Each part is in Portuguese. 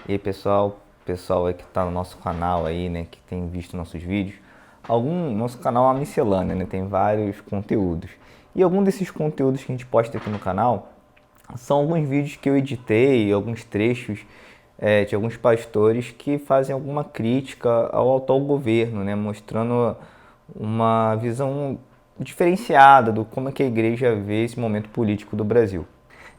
E aí pessoal aí que tá no nosso canal aí, né, que tem visto nossos vídeos, nosso canal é uma miscelânea, né, tem vários conteúdos. E algum desses conteúdos que a gente posta aqui no canal são alguns vídeos que eu editei, alguns trechos de alguns pastores que fazem alguma crítica ao atual governo, né, mostrando uma visão diferenciada do como é que a igreja vê esse momento político do Brasil.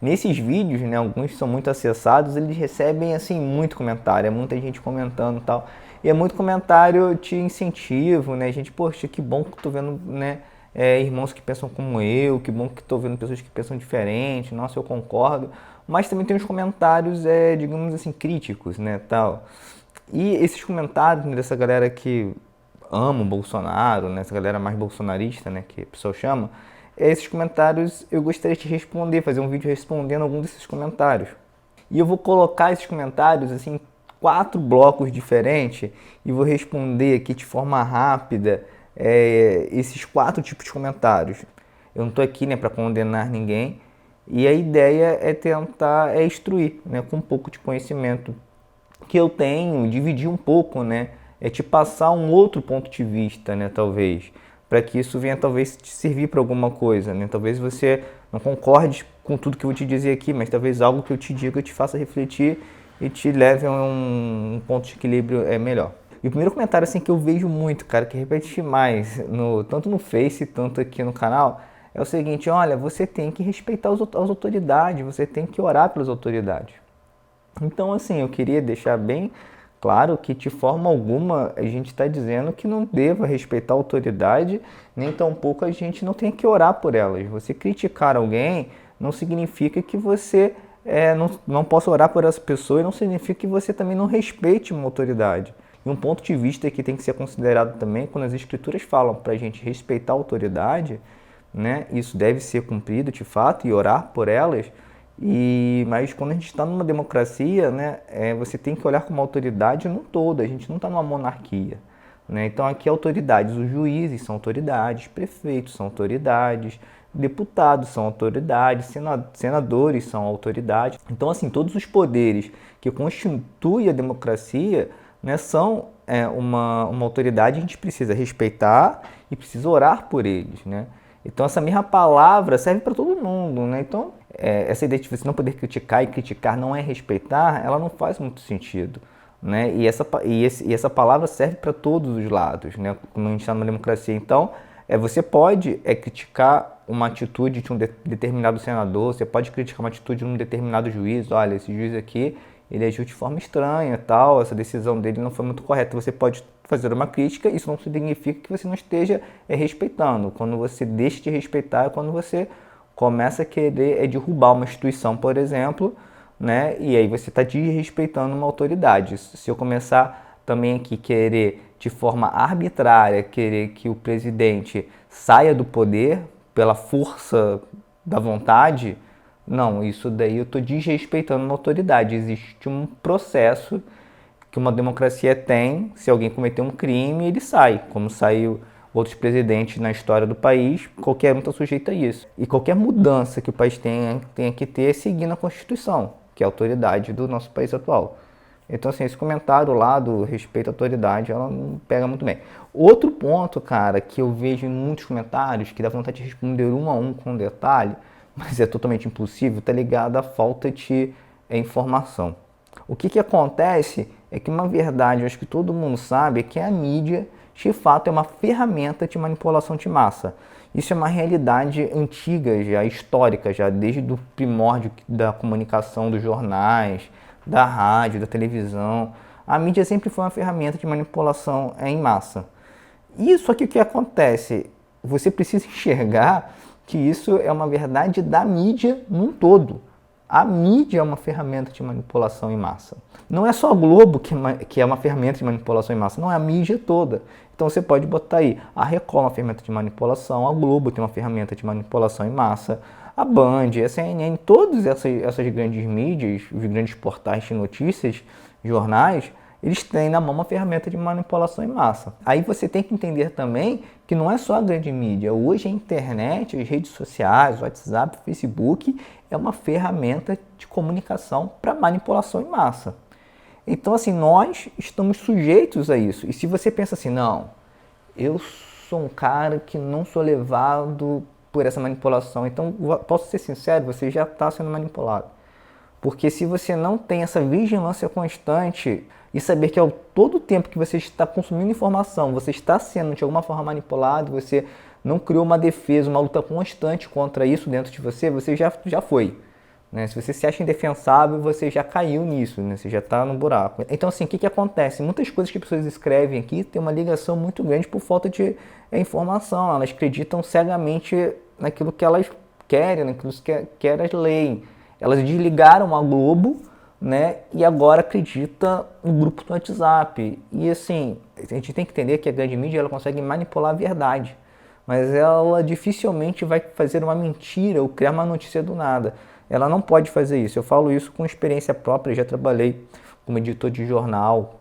Nesses vídeos, né, alguns são muito acessados, eles recebem assim muito comentário, é muita gente comentando e tal. E é muito comentário de incentivo, né? Gente, poxa, que bom que tô vendo, né, irmãos que pensam como eu, que bom que tô vendo pessoas que pensam diferente, nossa, eu concordo. Mas também tem os comentários, digamos assim, críticos, né, tal. E esses comentários, né, dessa galera que ama o Bolsonaro, né, essa galera mais bolsonarista, né, que a pessoa chama, esses comentários eu gostaria de responder, fazer um vídeo respondendo algum desses comentários. E eu vou colocar esses comentários assim em 4 blocos diferentes e vou responder aqui de forma rápida esses 4 tipos de comentários. Eu não estou aqui, né, para condenar ninguém e a ideia é tentar instruir, né, com um pouco de conhecimento que eu tenho, dividir um pouco, né? É te passar um outro ponto de vista, né? Talvez, para que isso venha talvez te servir para alguma coisa, né? Talvez você não concorde com tudo que eu vou te dizer aqui, mas talvez algo que eu te diga te faça refletir e te leve a um ponto de equilíbrio melhor. E o primeiro comentário assim que eu vejo muito, cara, que repete demais, tanto no Face, tanto aqui no canal, é o seguinte: olha, você tem que respeitar as autoridades, você tem que orar pelas autoridades. Então, assim, eu queria deixar bem claro que de forma alguma a gente está dizendo que não deva respeitar a autoridade, nem tampouco a gente não tem que orar por elas. Você criticar alguém não significa que você não possa orar por essa pessoa e não significa que você também não respeite uma autoridade. E um ponto de vista que tem que ser considerado também, quando as escrituras falam para a gente respeitar a autoridade, né, isso deve ser cumprido de fato e orar por elas. Mas quando a gente está numa democracia, né, você tem que olhar como autoridade no todo. A gente não está numa monarquia, né? Então aqui autoridades, os juízes são autoridades, prefeitos são autoridades, deputados são autoridades, senadores são autoridades. Então assim, todos os poderes que constituem a democracia, né, são uma autoridade. A gente precisa respeitar e precisa orar por eles, né? Então essa mesma palavra serve para todo mundo, né? Então essa ideia de você não poder criticar e criticar não é respeitar, ela não faz muito sentido, né? E essa palavra serve para todos os lados, né? Como a gente está numa democracia. Então você pode criticar uma atitude de um determinado senador, você pode criticar uma atitude de um determinado juiz. Olha, esse juiz aqui, ele agiu de forma estranha, tal, essa decisão dele não foi muito correta. Você pode fazer uma crítica, isso não significa que você não esteja respeitando. Quando você deixa de respeitar é quando você começa a querer derrubar uma instituição, por exemplo, né? E aí você está desrespeitando uma autoridade. Se eu começar também aqui querer de forma arbitrária, querer que o presidente saia do poder pela força da vontade, não, isso daí eu estou desrespeitando uma autoridade. Existe um processo que uma democracia tem. Se alguém cometer um crime, ele sai, como saiu outros presidentes na história do país. Qualquer um está sujeito a isso. E qualquer mudança que o país tenha que ter é seguindo a Constituição, que é a autoridade do nosso país atual. Então, assim, esse comentário lá do respeito à autoridade, ela não pega muito bem. Outro ponto, cara, que eu vejo em muitos comentários, que dá vontade de responder um a um com detalhe, mas é totalmente impossível, tá ligado à falta de informação. O que acontece é que uma verdade, eu acho que todo mundo sabe, é que a mídia, de fato, é uma ferramenta de manipulação de massa. Isso é uma realidade antiga, já histórica, já desde o primórdio da comunicação, dos jornais, da rádio, da televisão. A mídia sempre foi uma ferramenta de manipulação em massa. Isso aqui, o que acontece? Você precisa enxergar que isso é uma verdade da mídia num todo. A mídia é uma ferramenta de manipulação em massa. Não é só a Globo que é uma ferramenta de manipulação em massa, não, é a mídia toda. Então você pode botar aí, a Record é uma ferramenta de manipulação, a Globo tem uma ferramenta de manipulação em massa, a Band, a CNN, todas essas grandes mídias, os grandes portais de notícias, jornais, eles têm na mão uma ferramenta de manipulação em massa. Aí você tem que entender também que não é só a grande mídia. Hoje a internet, as redes sociais, o WhatsApp, o Facebook é uma ferramenta de comunicação para manipulação em massa. Então, assim, nós estamos sujeitos a isso. E se você pensa assim, não, eu sou um cara que não sou levado por essa manipulação, então, posso ser sincero, você já está sendo manipulado. Porque se você não tem essa vigilância constante e saber que ao todo tempo que você está consumindo informação, você está sendo de alguma forma manipulado, você não criou uma defesa, uma luta constante contra isso dentro de você, você já foi. Né? Se você se acha indefensável, você já caiu nisso, né? Você já está no buraco. Então, assim, o que acontece? Muitas coisas que as pessoas escrevem aqui têm uma ligação muito grande por falta de informação. Elas acreditam cegamente naquilo que elas querem, naquilo que elas leem. Elas desligaram a Globo, né? E agora acredita no grupo do WhatsApp. E assim, a gente tem que entender que a grande mídia ela consegue manipular a verdade. Mas ela dificilmente vai fazer uma mentira ou criar uma notícia do nada. Ela não pode fazer isso. Eu falo isso com experiência própria. Eu já trabalhei como editor de jornal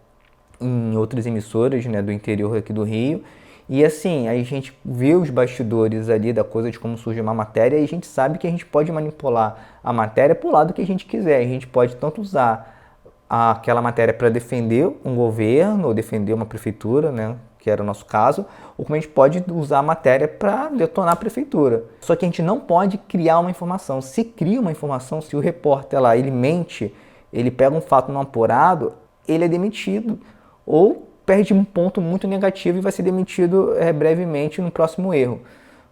em outras emissoras, né, do interior aqui do Rio. E assim, aí a gente vê os bastidores ali da coisa de como surge uma matéria e a gente sabe que a gente pode manipular a matéria para o lado que a gente quiser. A gente pode tanto usar aquela matéria para defender um governo ou defender uma prefeitura, né, que era o nosso caso, ou como a gente pode usar a matéria para detonar a prefeitura. Só que a gente não pode criar uma informação. Se cria uma informação, se o repórter lá, ele mente, ele pega um fato não apurado, ele é demitido. Ou perde um ponto muito negativo e vai ser demitido brevemente no próximo erro.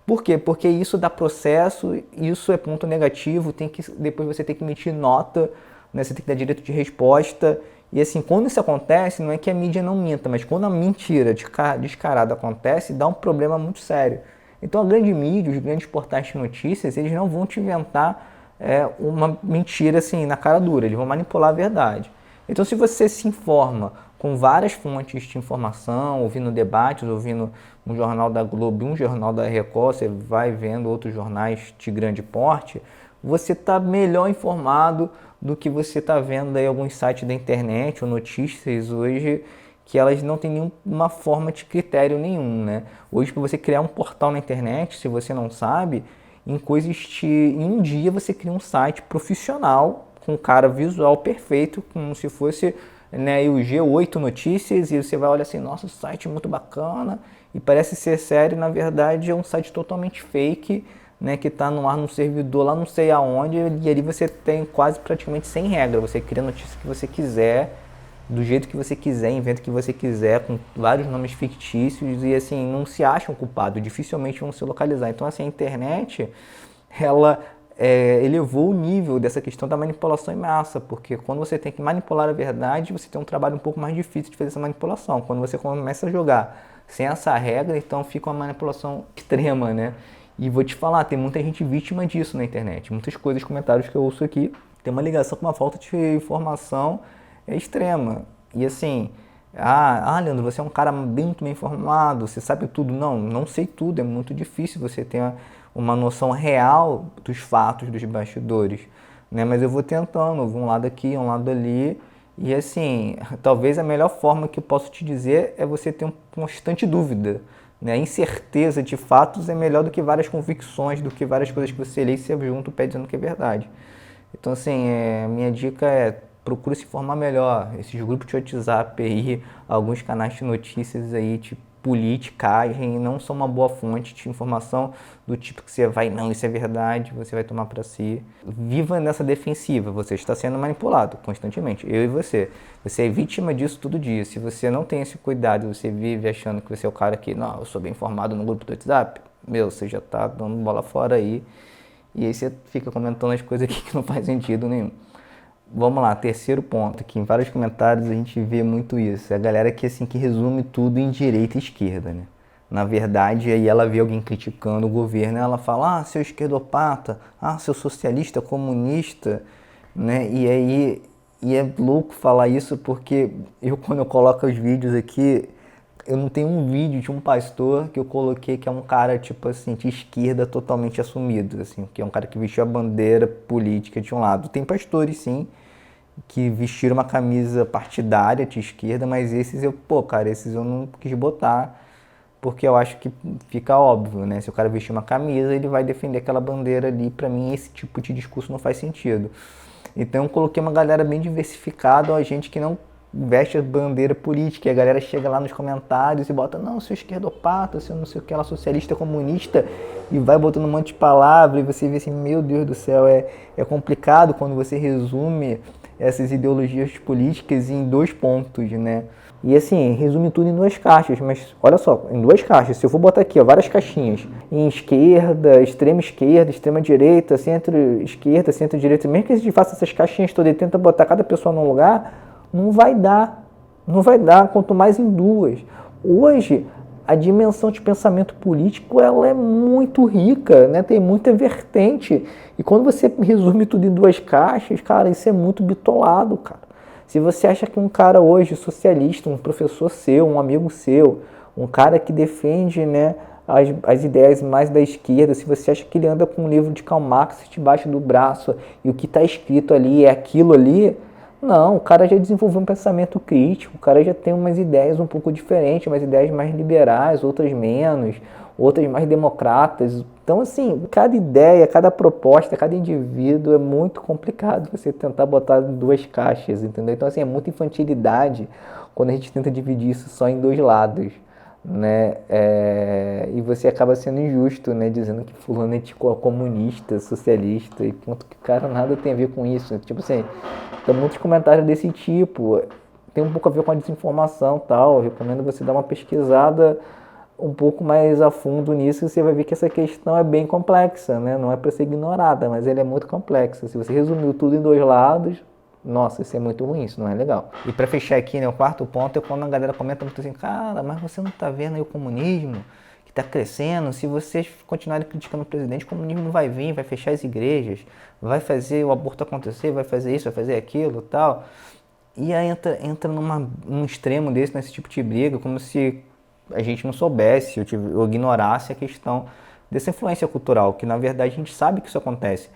Por quê? Porque isso dá processo, isso é ponto negativo, depois você tem que emitir nota, né? Você tem que dar direito de resposta. E assim, quando isso acontece, não é que a mídia não minta, mas quando a mentira descarada acontece, dá um problema muito sério. Então a grande mídia, os grandes portais de notícias, eles não vão te inventar uma mentira assim na cara dura, eles vão manipular a verdade. Então se você se informa com várias fontes de informação, ouvindo debates, ouvindo um jornal da Globo, um jornal da Record, você vai vendo outros jornais de grande porte, você está melhor informado do que você está vendo aí alguns sites da internet ou notícias hoje que elas não têm nenhuma forma de critério nenhum, né? Hoje, para você criar um portal na internet, se você não sabe, em um dia você cria um site profissional com cara visual perfeito, como se fosse, né, o G8 Notícias, e você vai olhar assim, nossa, o site é muito bacana, e parece ser sério, na verdade é um site totalmente fake, né, que está no ar num servidor lá não sei aonde, e ali você tem quase praticamente sem regra, você cria a notícia que você quiser, do jeito que você quiser, inventa o que você quiser, com vários nomes fictícios, e assim, não se acham culpados, dificilmente vão se localizar. Então assim, a internet, ela elevou o nível dessa questão da manipulação em massa, porque quando você tem que manipular a verdade, você tem um trabalho um pouco mais difícil de fazer essa manipulação. Quando você começa a jogar sem essa regra, então fica uma manipulação extrema, né? E vou te falar, tem muita gente vítima disso na internet. Muitas coisas, comentários que eu ouço aqui, tem uma ligação com uma falta de informação extrema. E assim, Leandro, você é um cara muito bem informado, você sabe tudo. Não, não sei tudo, é muito difícil você ter uma noção real dos fatos, dos bastidores, né? Mas eu vou tentando, um lado aqui, um lado ali, e assim, talvez a melhor forma que eu posso te dizer é você ter uma constante dúvida, né? A incerteza de fatos é melhor do que várias convicções, do que várias coisas que você lê e você junto pé dizendo que é verdade. Então assim, minha dica é procure se informar melhor. Esses grupos de WhatsApp aí, alguns canais de notícias aí, tipo politicagem, não são uma boa fonte de informação do tipo que você vai, não, isso é verdade, você vai tomar para si. Viva nessa defensiva, você está sendo manipulado constantemente, eu e você. Você é vítima disso todo dia. Se você não tem esse cuidado, você vive achando que você é o cara que, não, eu sou bem informado no grupo do WhatsApp, você já está dando bola fora aí. E aí você fica comentando as coisas aqui que não faz sentido nenhum. Vamos lá, terceiro ponto, que em vários comentários a gente vê muito isso. É a galera que, assim, que resume tudo em direita e esquerda, né? Na verdade, aí ela vê alguém criticando o governo, ela fala, seu esquerdopata, seu socialista, comunista, né? E é louco falar isso porque quando eu coloco os vídeos aqui, eu não tenho um vídeo de um pastor que eu coloquei que é um cara, tipo assim, de esquerda totalmente assumido, assim, que é um cara que vestiu a bandeira política de um lado. Tem pastores, sim, que vestiram uma camisa partidária de esquerda, mas esses esses eu não quis botar, porque eu acho que fica óbvio, né? Se o cara vestir uma camisa, ele vai defender aquela bandeira ali. Pra mim, esse tipo de discurso não faz sentido. Então eu coloquei uma galera bem diversificada, gente que não veste a bandeira política, e a galera chega lá nos comentários e bota, não, seu esquerdopata, seu não sei o que lá, socialista, comunista, e vai botando um monte de palavras, e você vê assim, meu Deus do céu, é complicado quando você resume essas ideologias políticas em 2 pontos, né? E assim, resume tudo em 2 caixas, mas olha só, em 2 caixas, se eu for botar aqui, ó, várias caixinhas, em esquerda, extrema direita, centro-esquerda, centro-direita, mesmo que a gente faça essas caixinhas todas e tenta botar cada pessoa num lugar, não vai dar. Não vai dar, quanto mais em 2. Hoje, a dimensão de pensamento político ela é muito rica, né? Tem muita vertente. E quando você resume tudo em 2 caixas, cara, isso é muito bitolado, cara. Se você acha que um cara hoje socialista, um professor seu, um amigo seu, um cara que defende, né, as ideias mais da esquerda, se você acha que ele anda com um livro de Karl Marx debaixo do braço e o que está escrito ali é aquilo ali, não, o cara já desenvolveu um pensamento crítico, o cara já tem umas ideias um pouco diferentes, umas ideias mais liberais, outras menos, outras mais democratas. Então, assim, cada ideia, cada proposta, cada indivíduo é muito complicado você tentar botar em 2 caixas, entendeu? Então, assim, é muita infantilidade quando a gente tenta dividir isso só em 2 lados, né? E você acaba sendo injusto, né? Dizendo que fulano é tipo comunista, socialista, e ponto que o cara nada tem a ver com isso. Tipo assim, tem muitos comentários desse tipo, tem um pouco a ver com a desinformação e tal. Eu recomendo você dar uma pesquisada um pouco mais a fundo nisso, e você vai ver que essa questão é bem complexa, né? Não é para ser ignorada, mas ela é muito complexa. Se você resumiu tudo em 2 lados, nossa, isso é muito ruim, isso não é legal. E para fechar aqui, né, o 4º ponto é quando a galera comenta muito assim, cara, mas você não tá vendo aí o comunismo que tá crescendo? Se vocês continuarem criticando o presidente, o comunismo não vai vir, vai fechar as igrejas, vai fazer o aborto acontecer, vai fazer isso, vai fazer aquilo e tal. E aí entra num extremo desse, nesse tipo de briga, como se a gente não soubesse ou ignorasse a questão dessa influência cultural, que na verdade a gente sabe que isso acontece.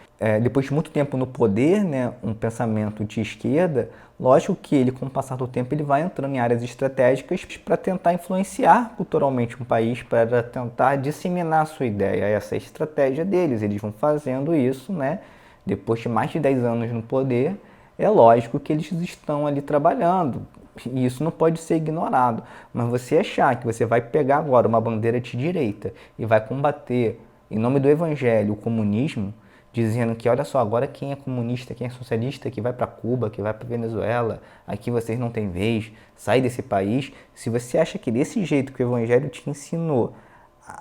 Depois de muito tempo no poder, né, um pensamento de esquerda, lógico que ele, com o passar do tempo, ele vai entrando em áreas estratégicas para tentar influenciar culturalmente um país, para tentar disseminar a sua ideia. Essa é a estratégia deles, eles vão fazendo isso, né, depois de mais de 10 anos no poder, é lógico que eles estão ali trabalhando. E isso não pode ser ignorado. Mas você achar que você vai pegar agora uma bandeira de direita e vai combater, em nome do evangelho, o comunismo, dizendo que, olha só, agora quem é comunista, quem é socialista, que vai para Cuba, que vai para Venezuela, aqui vocês não têm vez, sai desse país. Se você acha que desse jeito que o evangelho te ensinou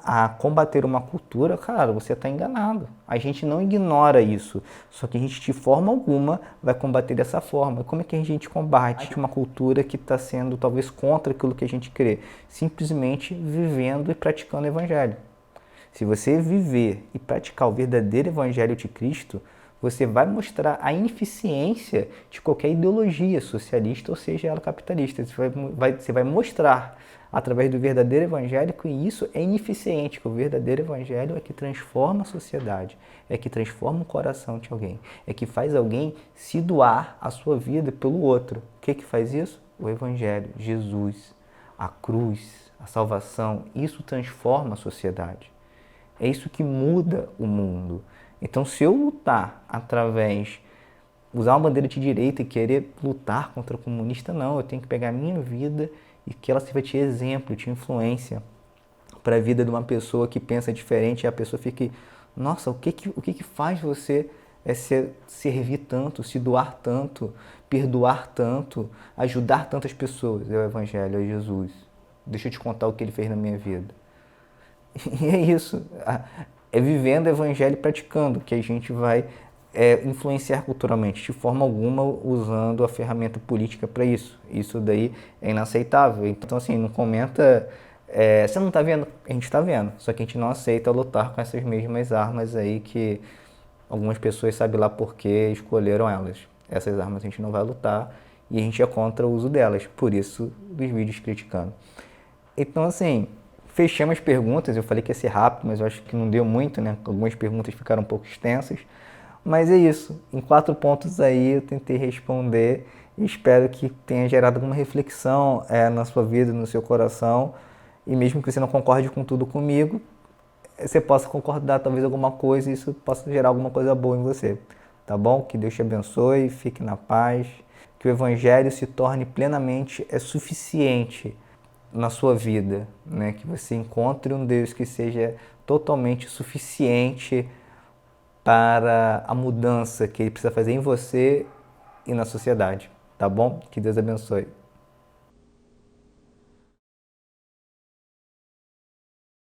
a combater uma cultura, cara, você está enganado. A gente não ignora isso, só que a gente de forma alguma vai combater dessa forma. Como é que a gente combate uma cultura que está sendo talvez contra aquilo que a gente crê? Simplesmente vivendo e praticando o evangelho. Se você viver e praticar o verdadeiro evangelho de Cristo, você vai mostrar a ineficiência de qualquer ideologia socialista, ou seja, ela capitalista. Você vai mostrar através do verdadeiro evangelho que isso é ineficiente, que o verdadeiro evangelho é que transforma a sociedade, é que transforma o coração de alguém, é que faz alguém se doar a sua vida pelo outro. O que faz isso? O evangelho, Jesus, a cruz, a salvação, isso transforma a sociedade. É isso que muda o mundo. Então, se eu lutar através, usar uma bandeira de direita e querer lutar contra o comunista, não. Eu tenho que pegar a minha vida e que ela sirva de exemplo, de influência para a vida de uma pessoa que pensa diferente, e a pessoa fique, nossa, o que faz você servir tanto, se doar tanto, perdoar tanto, ajudar tantas pessoas? É o Evangelho, é Jesus. Deixa eu te contar o que ele fez na minha vida. E é isso, é vivendo o Evangelho e praticando que a gente vai influenciar culturalmente, de forma alguma usando a ferramenta política para isso. Isso daí é inaceitável. Então, assim, não comenta, você não está vendo? A gente está vendo, só que a gente não aceita lutar com essas mesmas armas aí que algumas pessoas sabem lá por que escolheram elas. Essas armas a gente não vai lutar e a gente é contra o uso delas, por isso dos vídeos criticando. Então, assim, fechamos as perguntas. Eu falei que ia ser rápido, mas eu acho que não deu muito, né? Algumas perguntas ficaram um pouco extensas. Mas é isso. Em 4 pontos aí eu tentei responder e espero que tenha gerado alguma reflexão na sua vida, no seu coração. E mesmo que você não concorde com tudo comigo, você possa concordar talvez alguma coisa e isso possa gerar alguma coisa boa em você. Tá bom? Que Deus te abençoe, fique na paz. que o Evangelho se torne plenamente suficiente na sua vida, né? Que você encontre um Deus que seja totalmente suficiente para a mudança que Ele precisa fazer em você e na sociedade, tá bom? Que Deus abençoe.